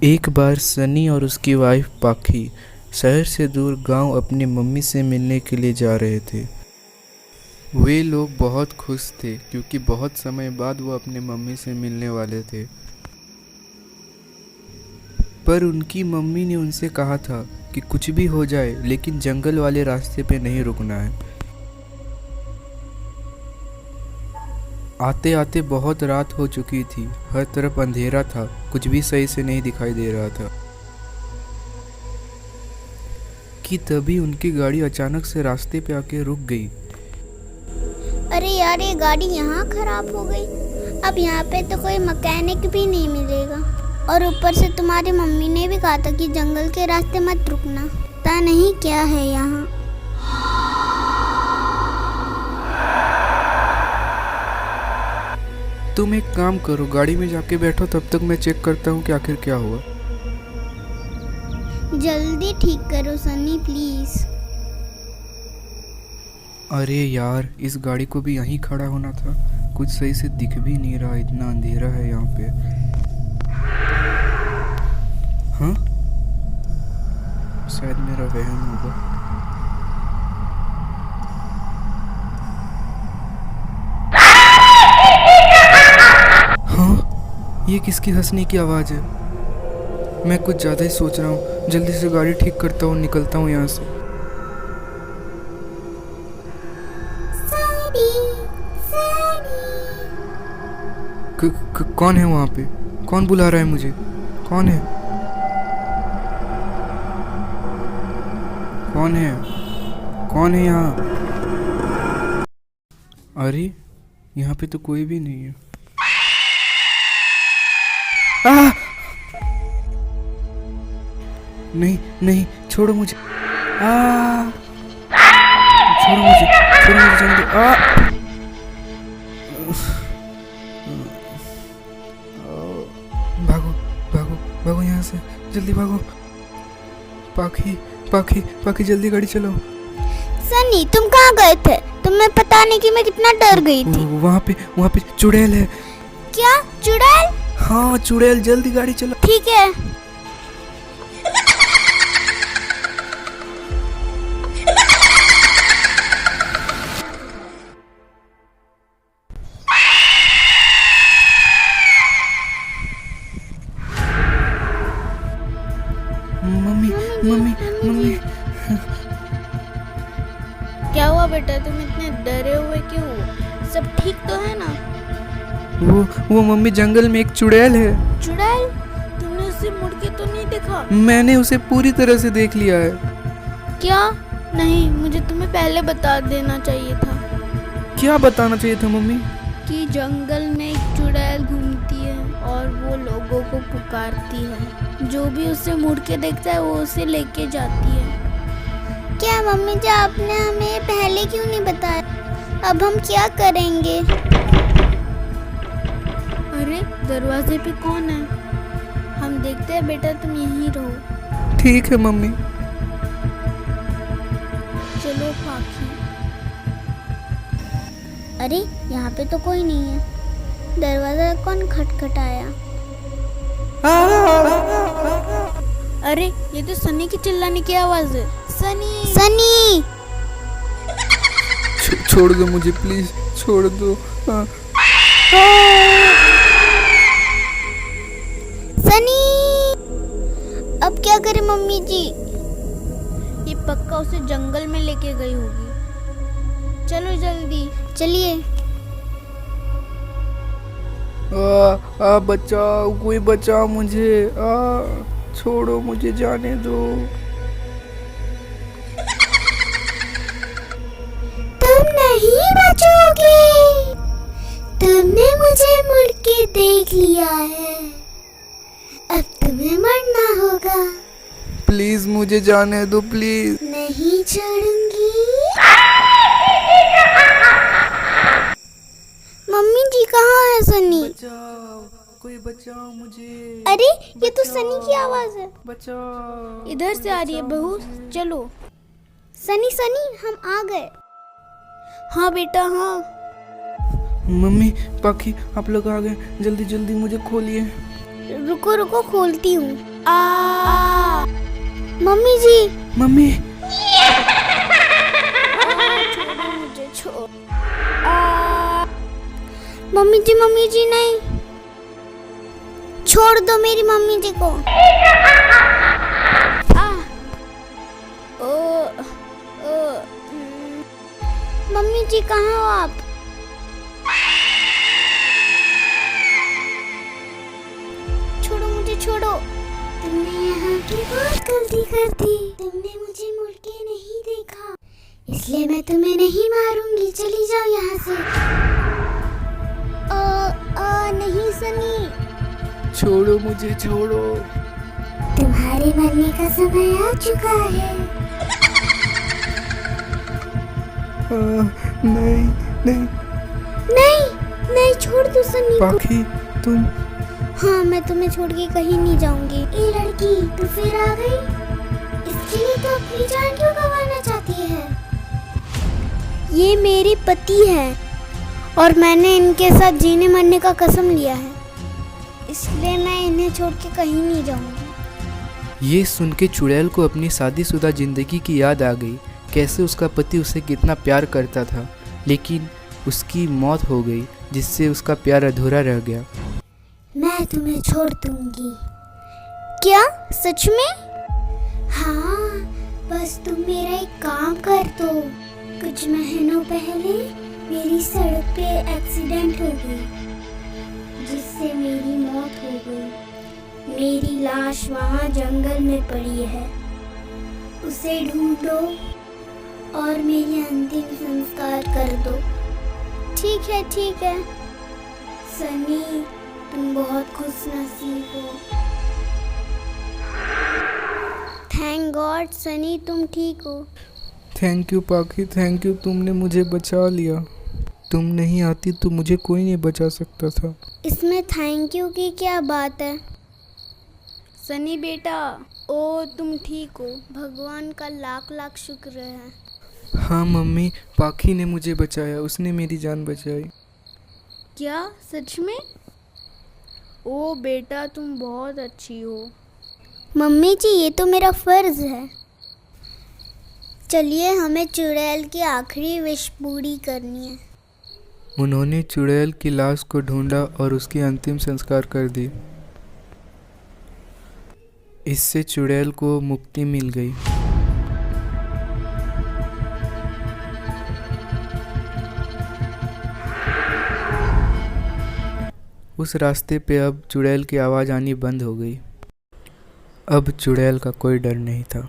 एक बार सनी और उसकी वाइफ पाखी शहर से दूर गांव अपनी मम्मी से मिलने के लिए जा रहे थे। वे लोग बहुत खुश थे क्योंकि बहुत समय बाद वो अपने मम्मी से मिलने वाले थे। पर उनकी मम्मी ने उनसे कहा था कि कुछ भी हो जाए लेकिन जंगल वाले रास्ते पे नहीं रुकना है। आते आते बहुत रात हो चुकी थी, हर तरफ अंधेरा था, कुछ भी सही से नहीं दिखाई दे रहा था कि तभी उनकी गाड़ी अचानक से रास्ते पे आके रुक गई। अरे यार, ये गाड़ी यहाँ खराब हो गई। अब यहाँ पे तो कोई मैकेनिक भी नहीं मिलेगा। और ऊपर से तुम्हारी मम्मी ने भी कहा था कि जंगल के रास्ते मत रुकना। पता नहीं क्या है यहाँ। तुम एक काम करो, गाड़ी में जाके बैठो, तब तक मैं चेक करता हूँ कि आखिर क्या हुआ। जल्दी ठीक करो सनी, प्लीज। अरे यार, इस गाड़ी को भी यहीं खड़ा होना था। कुछ सही से दिख भी नहीं रहा, इतना अंधेरा है यहाँ पे। हाँ, शायद मेरा वहम होगा। हाँ, ये किसकी हंसने की आवाज़ है? मैं कुछ ज़्यादा ही सोच रहा हूँ। जल्दी से गाड़ी ठीक करता हूँ, निकलता हूँ यहाँ से। कौन है वहाँ पे? कौन बुला रहा है मुझे? कौन है? कौन है? कौन है यहाँ? अरे, यहाँ पे तो कोई भी नहीं है। आ! नहीं नहीं, छोड़ो मुझे। छोड़ो मुझे जाने दो। भागो भागो भागो यहाँ से, जल्दी भागो। पाखी पाखी पाखी, जल्दी गाड़ी चलाओ। सनी, तुम कहाँ गए थे? तुम्हें पता नहीं कि मैं कितना डर गई थी। वहाँ पे चुड़ैल है। क्या? चुड़ैल? हाँ, चुड़ैल, जल्दी गाड़ी चलाओ। ठीक है। मम्मी। क्या हुआ बेटा? तुम इतने डरे हुए क्यों हो? सब ठीक तो है ना? वो मम्मी, जंगल में एक चुड़ैल है। चुड़ैल? तुमने उसे मुड़ के तो नहीं देखा? मैंने उसे पूरी तरह से देख लिया है। क्या? नहीं, मुझे तुम्हें पहले बता देना चाहिए था। क्या बताना चाहिए था मम्मी? कि जंगल में एक चुड़ैल घूमती है और वो लोगों को पुकारती है। जो भी उसे मुड़ के देखता है वो उसे लेके जाती है। क्या मम्मी जी, आपने हमें पहले क्यों नहीं बताया? अब हम क्या करेंगे? अरे, दरवाजे पे कौन है? हम देखते हैं बेटा, तुम यहीं रहो। ठीक है मम्मी। चलो पाखी। अरे, यहाँ पे तो कोई नहीं है। दरवाजा कौन खटखटाया? अरे, ये तो सनी की चिल्लाने की आवाज है। सनी सनी, छोड़ दो मुझे, प्लीज छोड़ दो। सनी, अब क्या करें मम्मी जी? ये पक्का उसे जंगल में लेके गई होगी। चलो जल्दी, चलिए। बचाओ, कोई बचाओ मुझे। छोड़ो मुझे, जाने दो। तुम नहीं बचोगे। तुमने मुझे मुड़ के देख लिया है। अब तुम्हें मरना होगा। प्लीज मुझे जाने दो, प्लीज। नहीं छोड़ूंगी। मम्मी जी, कहाँ है सनी? बचाओ। कोई बचाओ मुझे, अरे ये तो सनी की आवाज है। बचाओ। इधर से आ रही है बहू, चलो। सनी सनी हम आ गए। हाँ बेटा हाँ। मम्मी पाखी आप लोग आ गए, जल्दी जल्दी मुझे खोलिए। रुको रुको खोलती हूँ। मम्मी जी। मम्मी छोड़ो मुझे, छोड़। मम्मी जी नहीं, छोड़ दो मेरी मम्मी जी को। मम्मी जी कहाँ हो आप? छोड़ो मुझे, छोड़ो। तुमने यहाँ की बहुत गलती कर दी। तुमने मुझे मुड़ के नहीं देखा, इसलिए मैं तुम्हें नहीं मारूंगी। चली जाओ यहाँ से। नहीं सनी। छोड़ो मुझे, छोड़ो। तुम्हारे मरने का समय आ चुका है। नहीं नहीं नहीं नहीं, छोड़ दो सनी को। पाखी तुम। हाँ मैं तुम्हें छोड़ के कहीं नहीं जाऊंगी। ए लड़की तू फिर आ गई, इसके लिए तो अपनी जान क्यों गंवाना चाहती है? ये मेरे पति हैं और मैंने इनके साथ जीने मरने का कसम लिया है, इसलिए मैं इन्हें छोड़ के कहीं नहीं जाऊंगी। ये सुन के चुड़ैल को अपनी शादीशुदा जिंदगी की याद आ गई, कैसे उसका पति उसे कितना प्यार करता था, लेकिन उसकी मौत हो गई जिससे उसका प्यार अधूरा रह गया। मैं तुम्हें छोड़ दूंगी। क्या सच में? हाँ बस तुम मेरा एक काम कर दो। कुछ महीनों पहले मेरी सड़क पे एक्सीडेंट हो गई जिससे मेरी मौत हो गई। मेरी लाश वहाँ जंगल में पड़ी है, उसे ढूंढो और मेरी अंतिम संस्कार कर दो। ठीक है ठीक है। सनी तुम बहुत खुशनसीब हो। थैंक गॉड सनी तुम ठीक हो। थैंक यू पाखी, थैंक यू, तुमने मुझे बचा लिया। तुम नहीं आती तो मुझे कोई नहीं बचा सकता था। इसमें थैंक यू की क्या बात है? सनी बेटा, ओ तुम ठीक हो, भगवान का लाख लाख शुक्र है। हाँ मम्मी, पाखी ने मुझे बचाया, उसने मेरी जान बचाई। क्या सच में? ओ बेटा तुम बहुत अच्छी हो। मम्मी जी ये तो मेरा फर्ज है। चलिए हमें चुड़ैल की आखिरी विश पूरी करनी है। उन्होंने चुड़ैल की लाश को ढूंढा और उसकी अंतिम संस्कार कर दी। इससे चुड़ैल को मुक्ति मिल गई। उस रास्ते पे अब चुड़ैल की आवाज़ आनी बंद हो गई। अब चुड़ैल का कोई डर नहीं था।